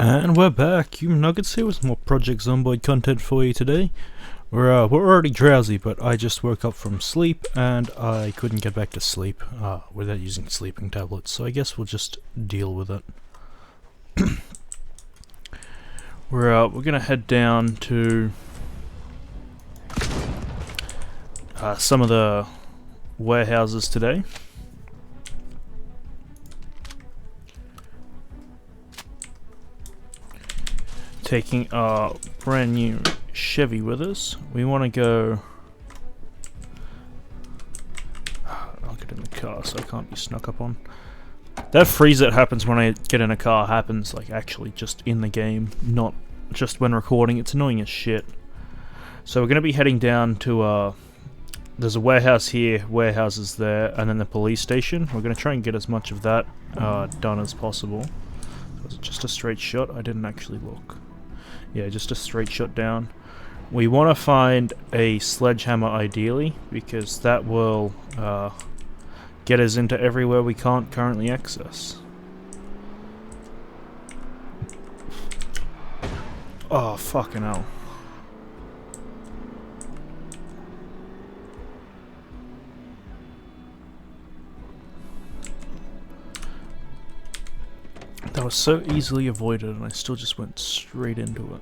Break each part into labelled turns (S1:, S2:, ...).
S1: And we're back. You Nuggets here with more Project Zomboid content for you today. We're already drowsy, but I just woke up from sleep and I couldn't get back to sleep without using sleeping tablets. So I guess we'll just deal with it. We're gonna head down to some of the warehouses today. Taking our brand new Chevy with us. We want to go. I'll get in the car so I can't be snuck up on. That freeze that happens when I get in a car happens like actually just in the game, not just when recording. It's annoying as shit. So we're going to be heading down to there's a warehouse here, warehouses there, and then the police station. We're going to try and get as much of that done as possible. Was it just a straight shot? I didn't actually look. Yeah, just a straight shot down. We want to find a sledgehammer ideally, because that will get us into everywhere we can't currently access. Oh, fucking hell. That was so easily avoided, and I still just went straight into it.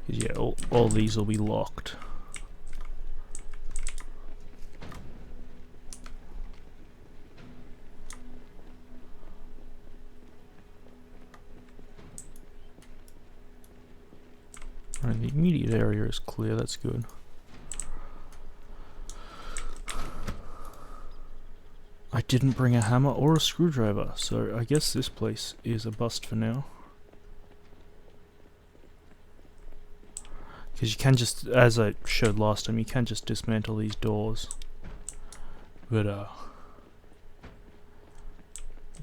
S1: Yeah, all these will be locked. Alright, the immediate area is clear, that's good. I didn't bring a hammer or a screwdriver, so I guess this place is a bust for now. Because you can just, as I showed last time, you can just dismantle these doors. But,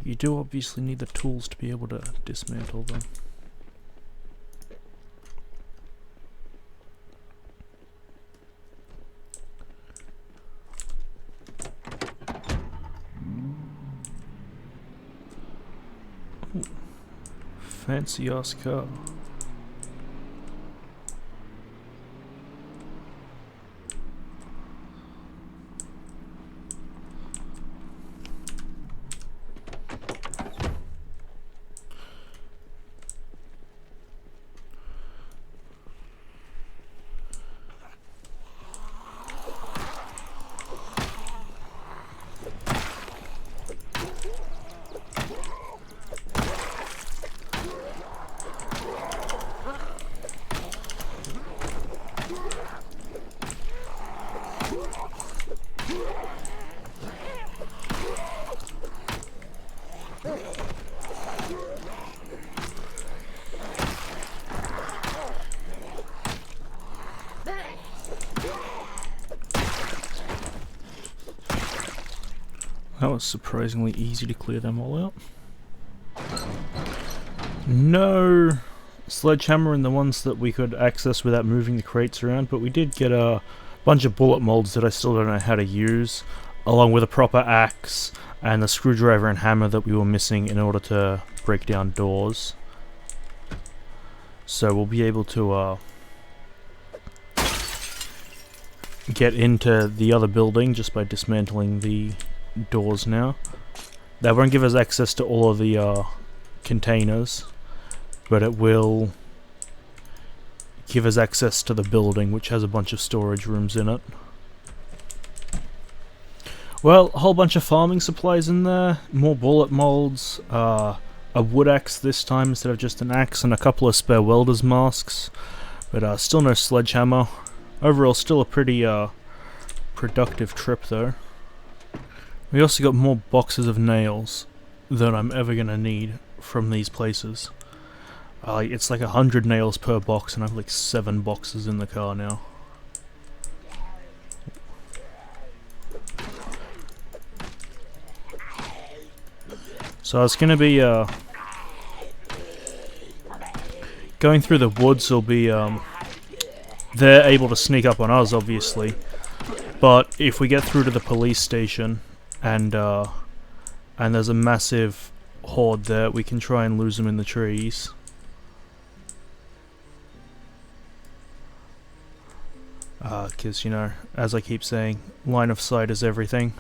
S1: you do obviously need the tools to be able to dismantle them. Fancy ass car. That was surprisingly easy to clear them all out. No sledgehammer in the ones that we could access without moving the crates around, but we did get a bunch of bullet molds that I still don't know how to use, along with a proper axe and the screwdriver and hammer that we were missing in order to break down doors. So we'll be able to get into the other building just by dismantling the doors now. That won't give us access to all of the containers, but it will give us access to the building, which has a bunch of storage rooms in it. Well, a whole bunch of farming supplies in there, more bullet molds, a wood axe this time instead of just an axe, and a couple of spare welder's masks, but still no sledgehammer. Overall, still a pretty productive trip though. We also got more boxes of nails than I'm ever gonna need from these places. It's like 100 nails per box, and I have like 7 boxes in the car now. So it's gonna be going through the woods will be, they're able to sneak up on us, obviously. But if we get through to the police station and there's a massive horde there. We can try and lose them in the trees. Because, you know, as I keep saying, line of sight is everything.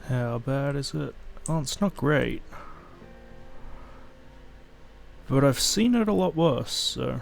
S1: How bad is it? Oh, it's not great. But I've seen it a lot worse, so...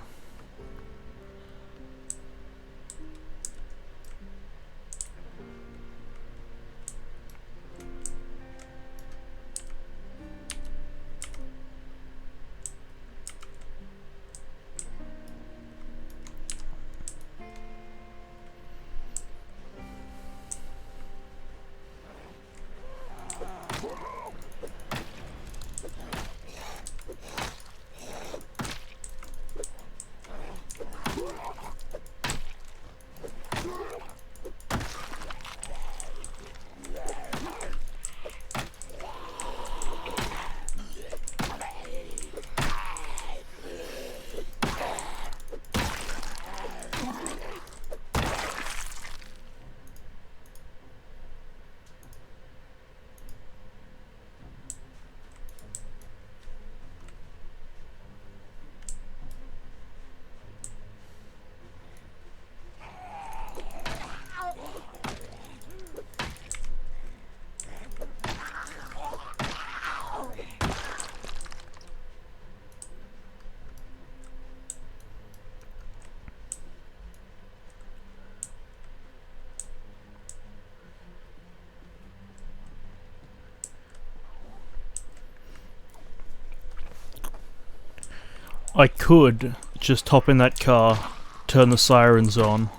S1: I could just hop in that car, turn the sirens on,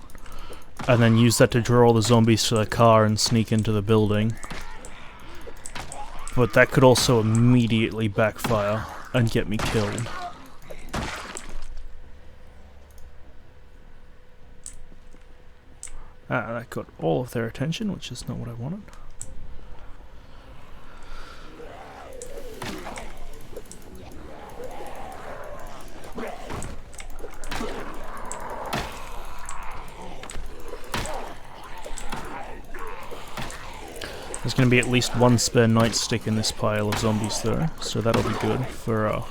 S1: and then use that to draw all the zombies to the car and sneak into the building. But that could also immediately backfire and get me killed. That got all of their attention, which is not what I wanted. There's going to be at least one spare nightstick in this pile of zombies though, so that'll be good for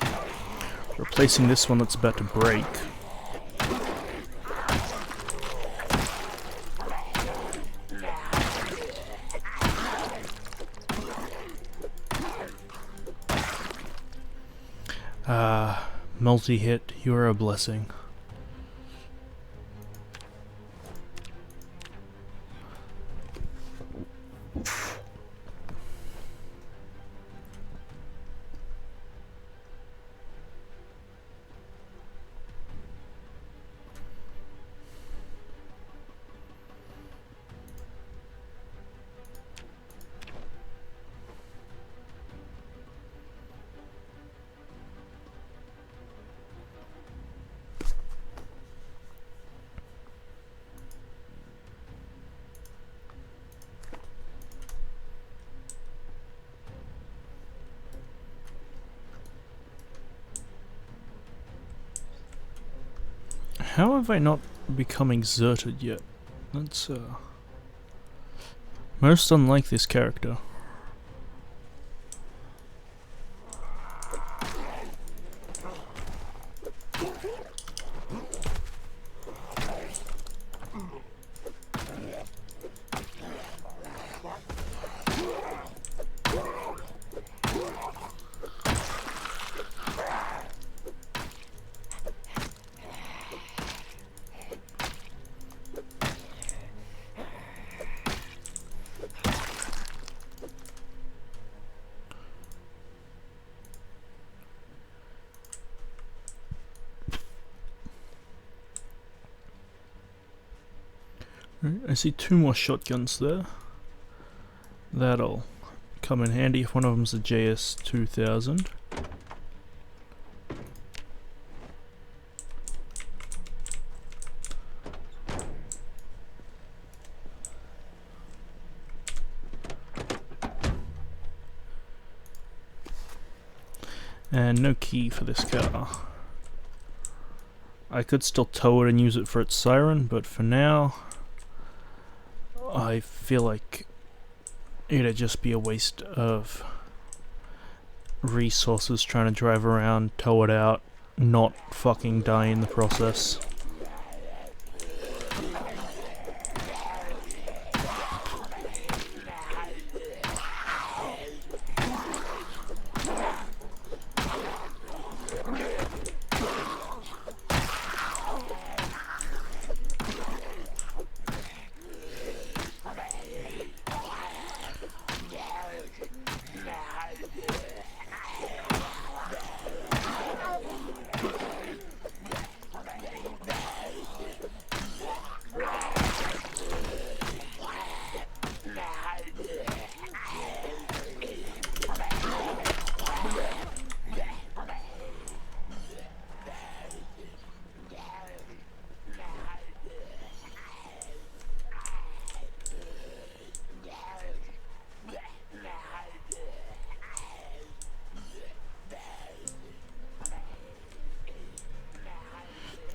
S1: replacing this one that's about to break. Multi-hit, you're a blessing. How have I not become exerted yet? That's most unlike this character. I see two more shotguns there. That'll come in handy if one of them's a JS-2000. And no key for this car. I could still tow it and use it for its siren, but for now, I feel like it'd just be a waste of resources trying to drive around, tow it out, not fucking die in the process.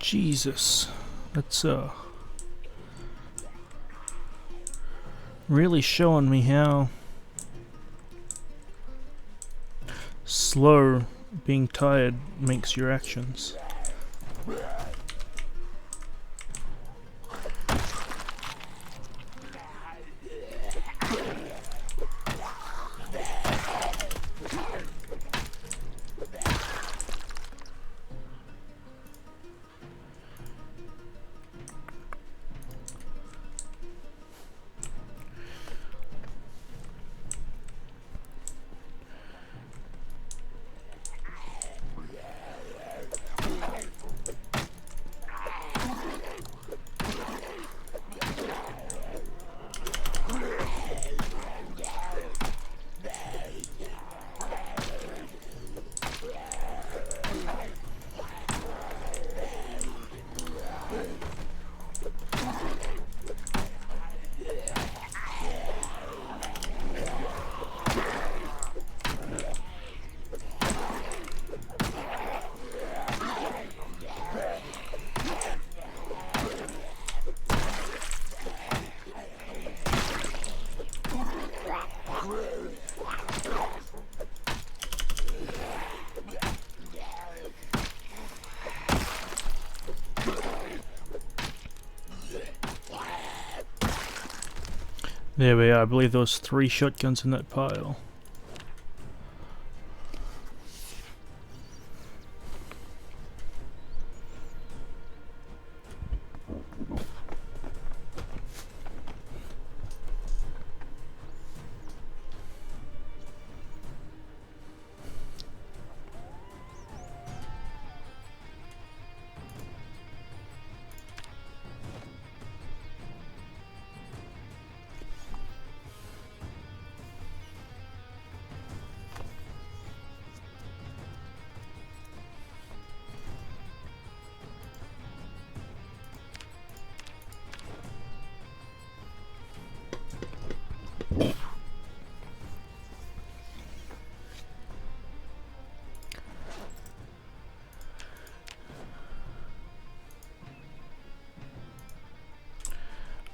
S1: Jesus, that's really showing me how slow being tired makes your actions. There we are, I believe there was 3 shotguns in that pile.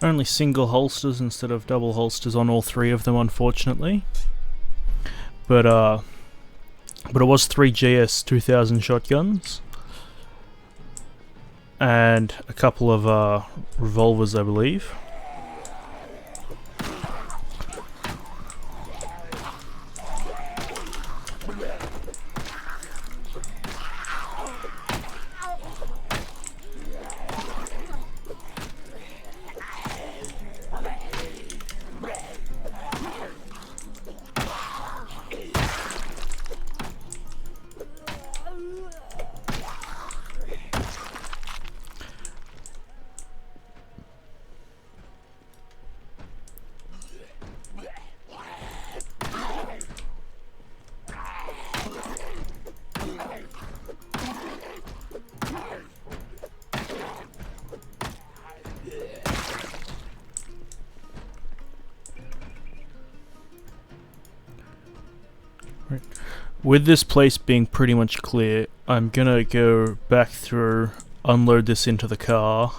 S1: Only single holsters instead of double holsters on all 3 of them, unfortunately. But it was 3 GS 2000 shotguns and a couple of revolvers, I believe. With this place being pretty much clear, I'm gonna go back through, unload this into the car,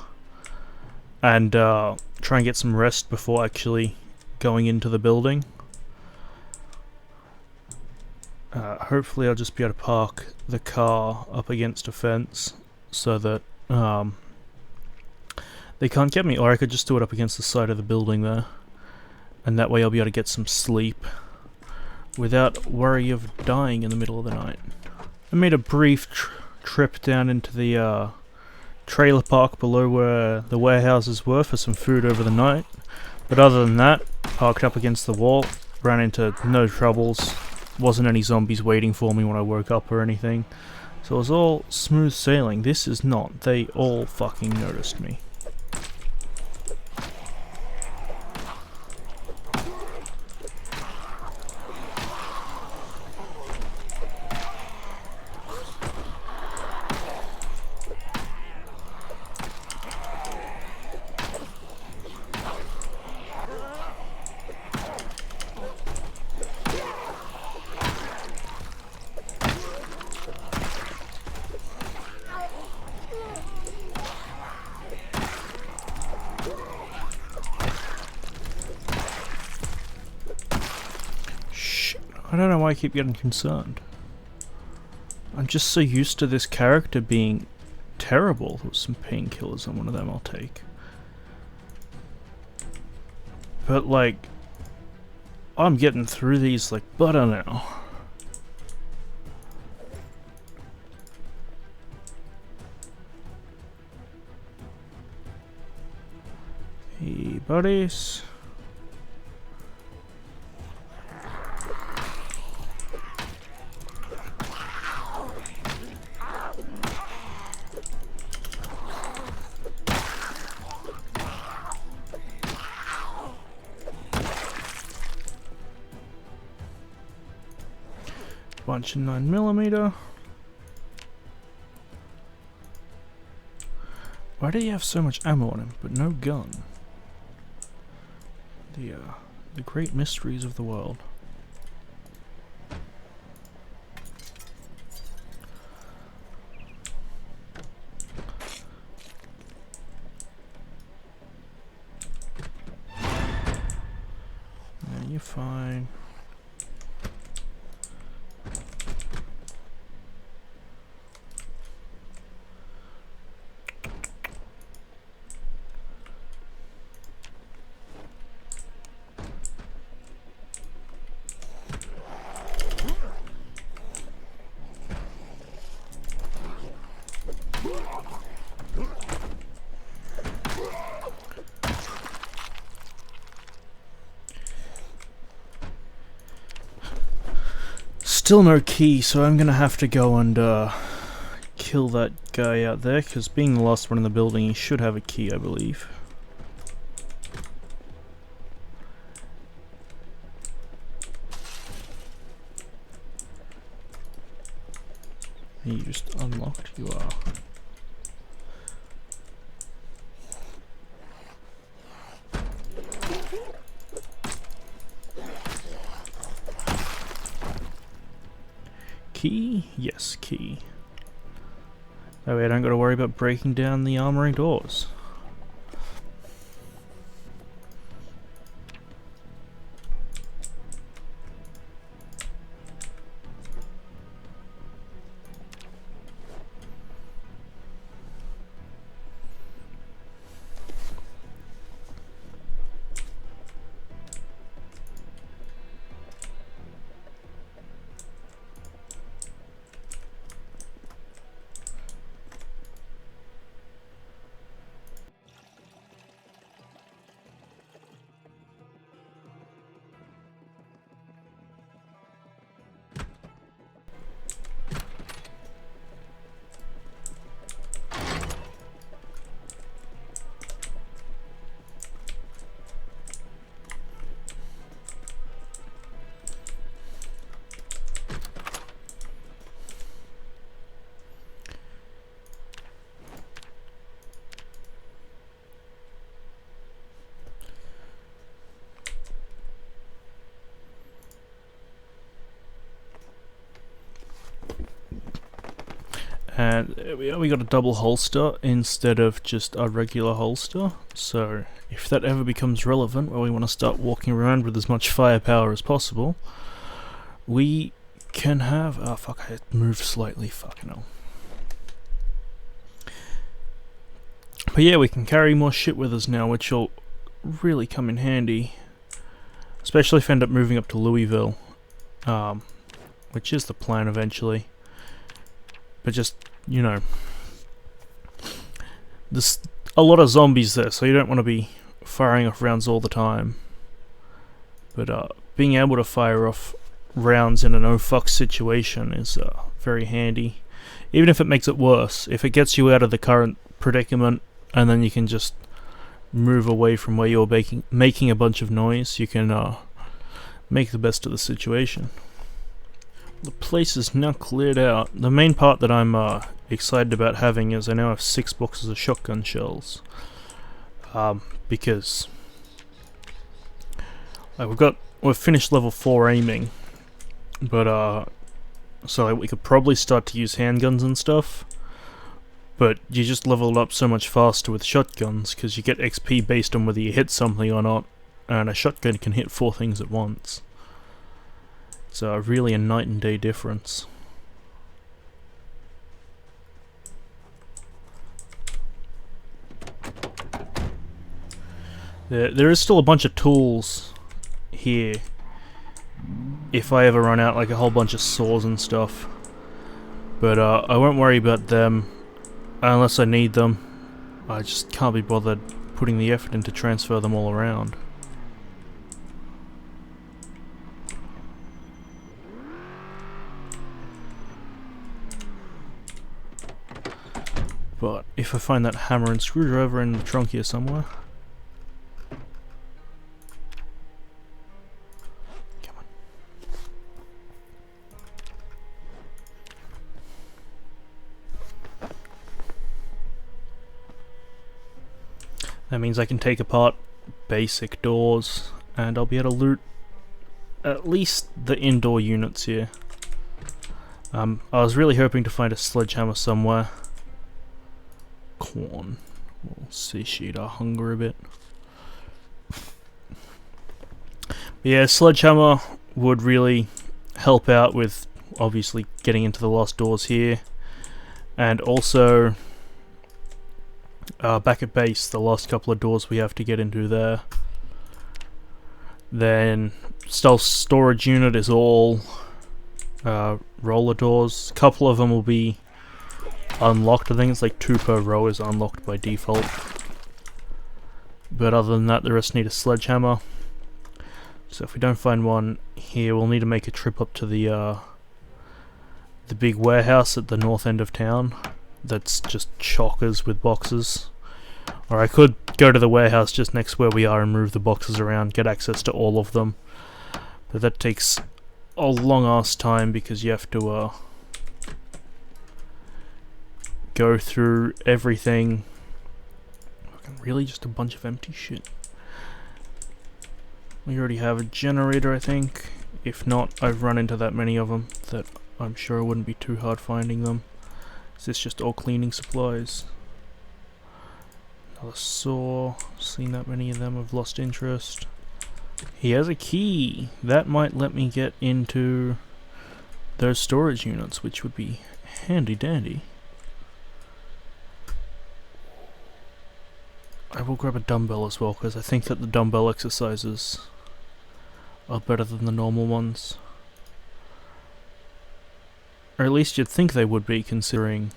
S1: and try and get some rest before actually going into the building. Hopefully I'll just be able to park the car up against a fence so that they can't get me, or I could just do it up against the side of the building there, and that way I'll be able to get some sleep without worry of dying in the middle of the night. I made a brief trip down into the trailer park below where the warehouses were for some food over the night, but other than that, parked up against the wall, ran into no troubles, wasn't any zombies waiting for me when I woke up or anything, so it was all smooth sailing. This is not. They all fucking noticed me. I don't know why I keep getting concerned. I'm just so used to this character being terrible. There's some painkillers on one of them I'll take. But like, I'm getting through these like butter now. Hey buddies. Bunch of 9mm. Why do you have so much ammo on him, but no gun? The great mysteries of the world. Yeah, you're fine. Still no key, so I'm gonna have to go and kill that guy out there, because being the last one in the building, he should have a key, I believe. You just unlocked? You are. Key? Yes, key. That way I don't gotta worry about breaking down the armory doors. And we got a double holster instead of just a regular holster, so if that ever becomes relevant where we want to start walking around with as much firepower as possible, we can have... oh fuck, I moved slightly, fucking hell. But yeah, we can carry more shit with us now, which will really come in handy. Especially if I end up moving up to Louisville, which is the plan eventually. But just, you know, there's a lot of zombies there, so you don't want to be firing off rounds all the time. But being able to fire off rounds in a no-fuck situation is very handy. Even if it makes it worse, if it gets you out of the current predicament, and then you can just move away from where you're making a bunch of noise, you can make the best of the situation. The place is now cleared out. The main part that I'm excited about having is I now have 6 boxes of shotgun shells. Because we've finished level 4 aiming, but so we could probably start to use handguns and stuff. But you just level up so much faster with shotguns because you get XP based on whether you hit something or not, and a shotgun can hit 4 things at once. It's really a night and day difference. There is still a bunch of tools here if I ever run out, like a whole bunch of saws and stuff. But I won't worry about them unless I need them. I just can't be bothered putting the effort in to transfer them all around. But if I find that hammer and screwdriver in the trunk here somewhere... come on. That means I can take apart basic doors, and I'll be able to loot at least the indoor units here. I was really hoping to find a sledgehammer somewhere. Corn will satiate our hunger a bit. But yeah, sledgehammer would really help out with obviously getting into the lost doors here, and also back at base, the last couple of doors we have to get into there. Then stealth storage unit is all roller doors. A couple of them will be unlocked. I think it's like 2 per row is unlocked by default. But other than that, the rest need a sledgehammer. So if we don't find one here, we'll need to make a trip up to the big warehouse at the north end of town. That's just chockers with boxes. Or I could go to the warehouse just next where we are and move the boxes around, get access to all of them. But that takes a long ass time because you have to go through everything. Really just a bunch of empty shit. We already have a generator, I think. If not, I've run into that many of them that I'm sure it wouldn't be too hard finding them. Is this just all cleaning supplies? Another saw. Seen that many of them, I've lost interest. He has a key. That might let me get into those storage units, which would be handy dandy. I will grab a dumbbell as well, because I think that the dumbbell exercises are better than the normal ones. Or at least you'd think they would be, considering...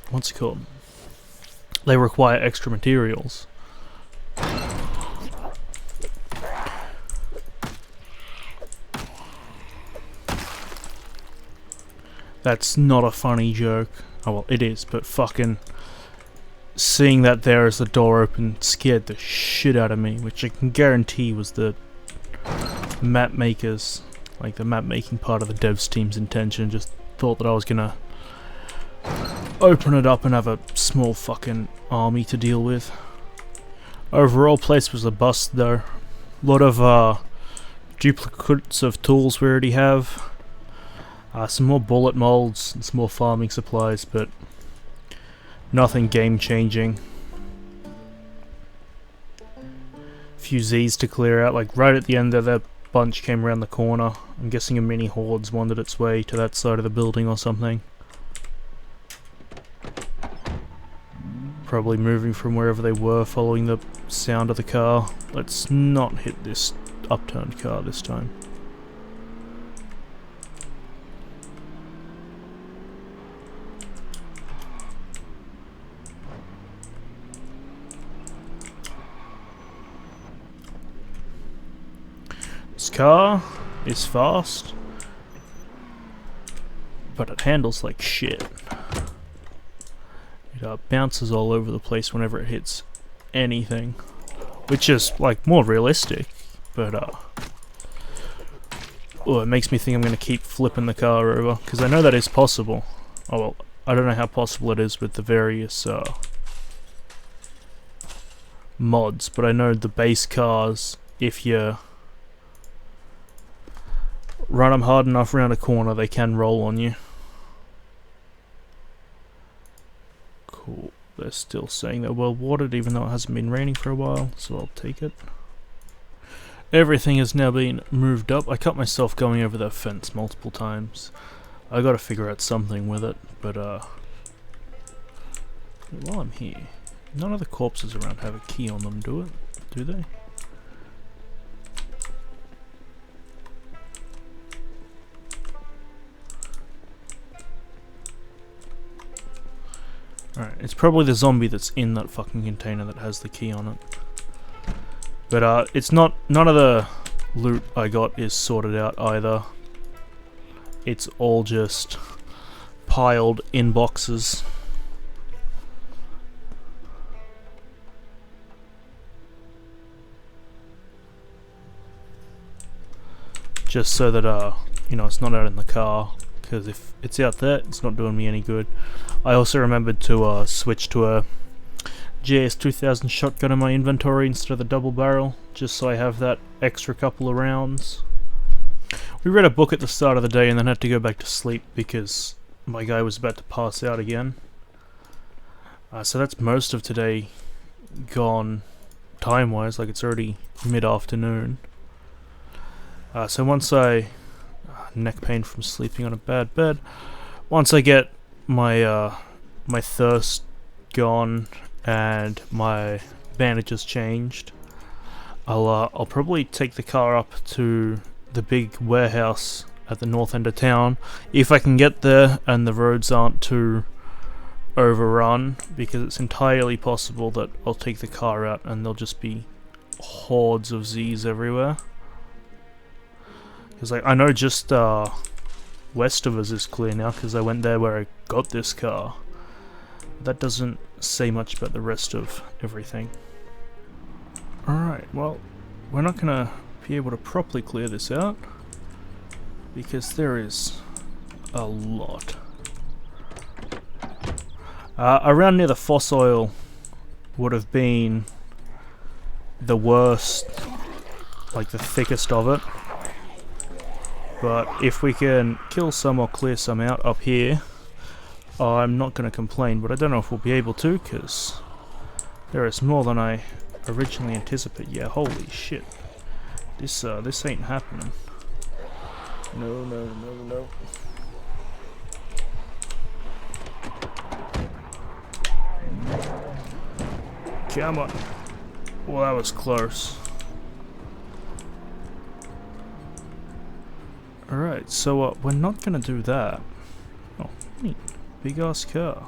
S1: what's it called? They require extra materials. That's not a funny joke. Oh well, it is, but fucking seeing that there as the door opened scared the shit out of me, which I can guarantee was the map makers, like the map making part of the devs team's intention. Just thought that I was gonna open it up and have a small fucking army to deal with. Overall, place was a bust though. A lot of duplicates of tools we already have. Some more bullet molds and some more farming supplies, but nothing game-changing. Few Z's to clear out, like right at the end there, that bunch came around the corner. I'm guessing a mini horde's wandered its way to that side of the building or something. Probably moving from wherever they were, following the sound of the car. Let's not hit this upturned car this time. This car is fast, but it handles like shit. It bounces all over the place whenever it hits anything, which is like more realistic, but oh, it makes me think I'm going to keep flipping the car over, because I know that is possible. Oh well, I don't know how possible it is with the various mods, but I know the base cars, if you run them hard enough around a corner, they can roll on you. Cool. They're still saying they're well watered even though it hasn't been raining for a while, so I'll take it. Everything has now been moved up. I cut myself going over that fence multiple times. I gotta figure out something with it, but while I'm here, none of the corpses around have a key on them, do they? Alright, it's probably the zombie that's in that fucking container that has the key on it. But it's not, none of the loot I got is sorted out either. It's all just piled in boxes. Just so that, you know, it's not out in the car. Because if it's out there, it's not doing me any good. I also remembered to switch to a GS2000 shotgun in my inventory instead of the double barrel, just so I have that extra couple of rounds. We read a book at the start of the day and then had to go back to sleep because my guy was about to pass out again. So that's most of today gone time-wise, like it's already mid-afternoon. So once I... neck pain from sleeping on a bad bed. Once I get my my thirst gone and my bandages changed, I'll probably take the car up to the big warehouse at the north end of town if I can get there and the roads aren't too overrun, because it's entirely possible that I'll take the car out and there'll just be hordes of Z's everywhere. Because like, I know just west of us is clear now because I went there where I got this car. That doesn't say much about the rest of everything. Alright, well, we're not gonna be able to properly clear this out because there is a lot. Around near the fossil would have been the worst, like the thickest of it. But if we can kill some or clear some out up here, I'm not going to complain, but I don't know if we'll be able to, because there is more than I originally anticipated. Yeah, holy shit. This ain't happening. No. Come on. Well, that was close. Alright, so we're not gonna do that. Oh, neat. Big ass car.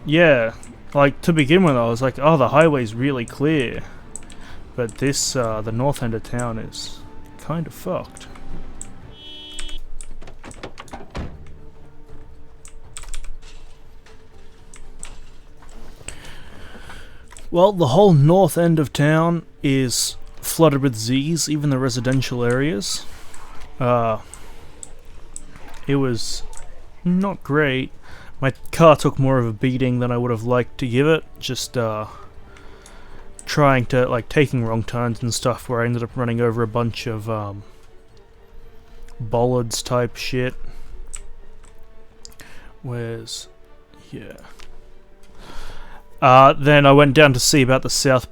S1: Yeah, like to begin with I was like, oh, the highway's really clear. But this, the north end of town is kind of fucked. Well, the whole north end of town is flooded with Z's, even the residential areas. It was not great. My car took more of a beating than I would have liked to give it. Just trying to, like, taking wrong turns and stuff, where I ended up running over a bunch of bollards type shit. Where's... yeah. Then I went down to see about the South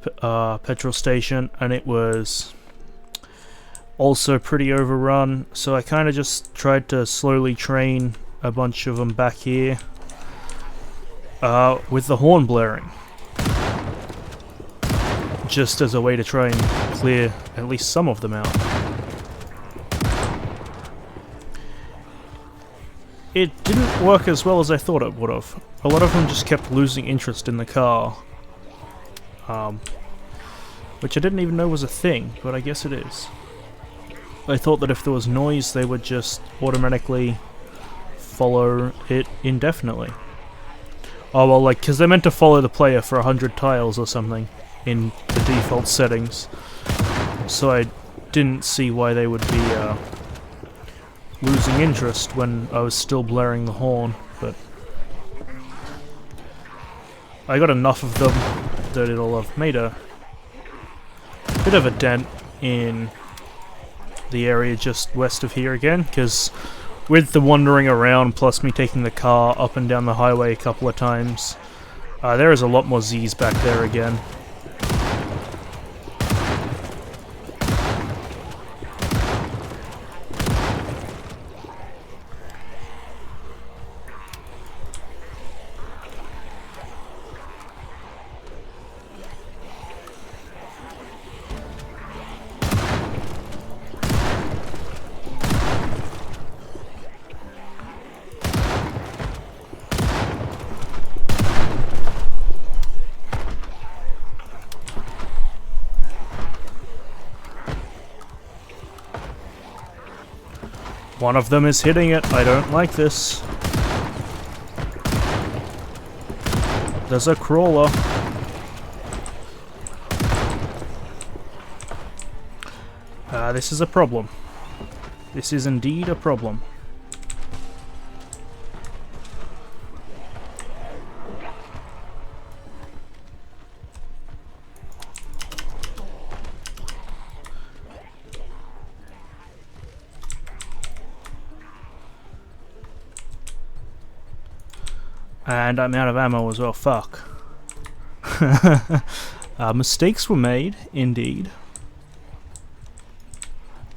S1: petrol station, and it was also pretty overrun, so I kind of just tried to slowly train a bunch of them back here with the horn blaring, just as a way to try and clear at least some of them out. It didn't work as well as I thought it would have. A lot of them just kept losing interest in the car, which I didn't even know was a thing, but I guess it is. I thought that if there was noise, they would just automatically follow it indefinitely. Oh well, like, because they're meant to follow the player for 100 tiles or something in the default settings, so I didn't see why they would be losing interest when I was still blaring the horn, but I got enough of them that it'll have made a bit of a dent in the area just west of here again, because with the wandering around plus me taking the car up and down the highway a couple of times, there is a lot more Z's back there again. One of them is hitting it. I don't like this. There's a crawler. This is a problem. This is indeed a problem. And I'm out of ammo as well, fuck. Mistakes were made, indeed.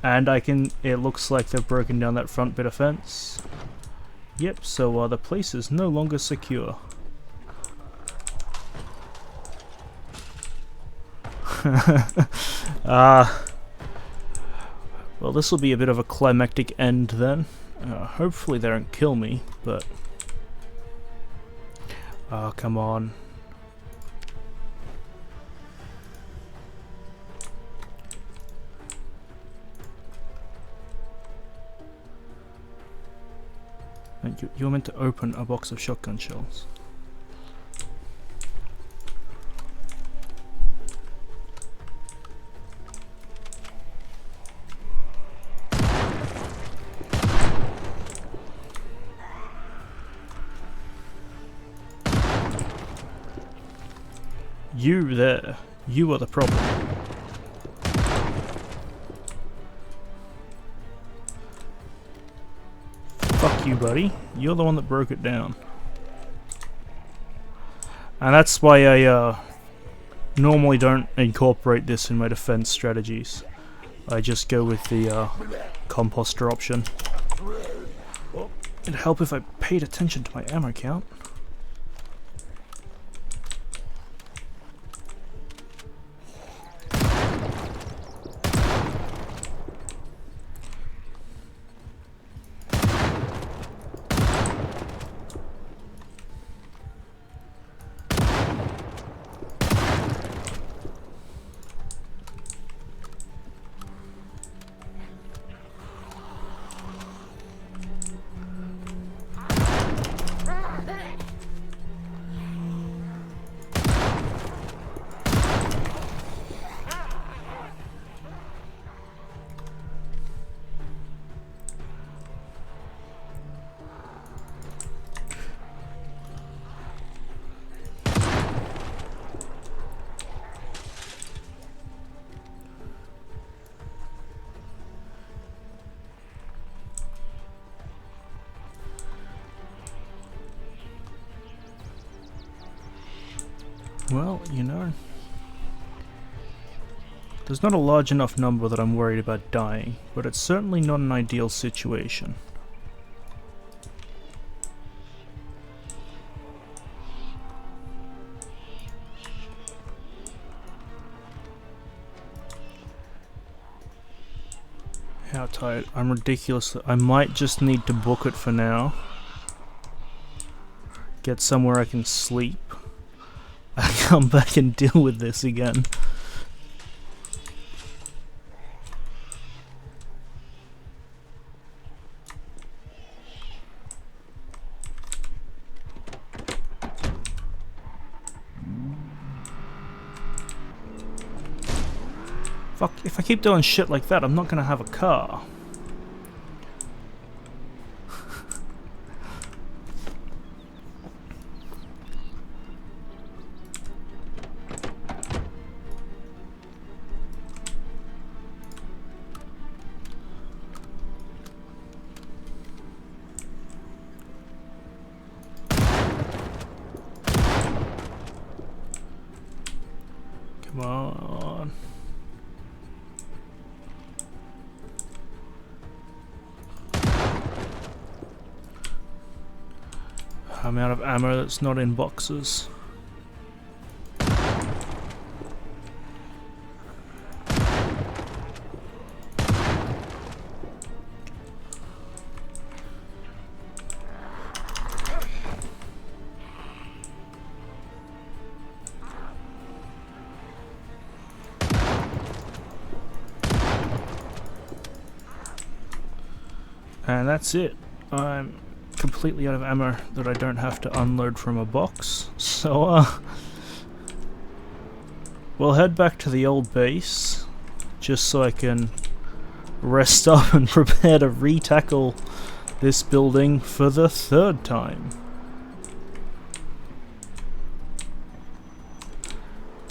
S1: And it looks like they've broken down that front bit of fence. Yep, so the place is no longer secure. Well, this will be a bit of a climactic end then. Hopefully they don't kill me, but... oh, come on. And you're meant to open a box of shotgun shells. You there. You are the problem. Fuck you, buddy. You're the one that broke it down. And that's why I normally don't incorporate this in my defense strategies. I just go with the composter option. Well, it'd help if I paid attention to my ammo count. Well, you know, there's not a large enough number that I'm worried about dying, but it's certainly not an ideal situation. How tired? I'm ridiculous. I might just need to book it for now. Get somewhere I can sleep. I come back and deal with this again. Fuck, if I keep doing shit like that, I'm not gonna have a car. Come on. I'm out of ammo that's not in boxes. And that's it. I'm completely out of ammo that I don't have to unload from a box. So, we'll head back to the old base, just so I can rest up and prepare to re-tackle this building for the 3rd time.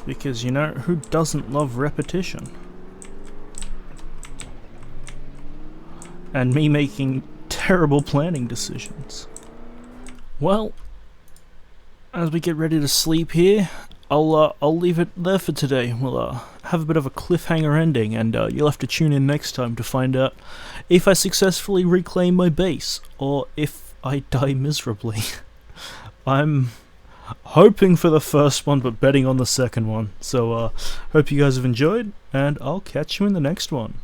S1: Because, you know, who doesn't love repetition? And me making terrible planning decisions. Well, as we get ready to sleep here, I'll leave it there for today. We'll have a bit of a cliffhanger ending, and you'll have to tune in next time to find out if I successfully reclaim my base, or if I die miserably. I'm hoping for the first one, but betting on the second one. So, hope you guys have enjoyed, and I'll catch you in the next one.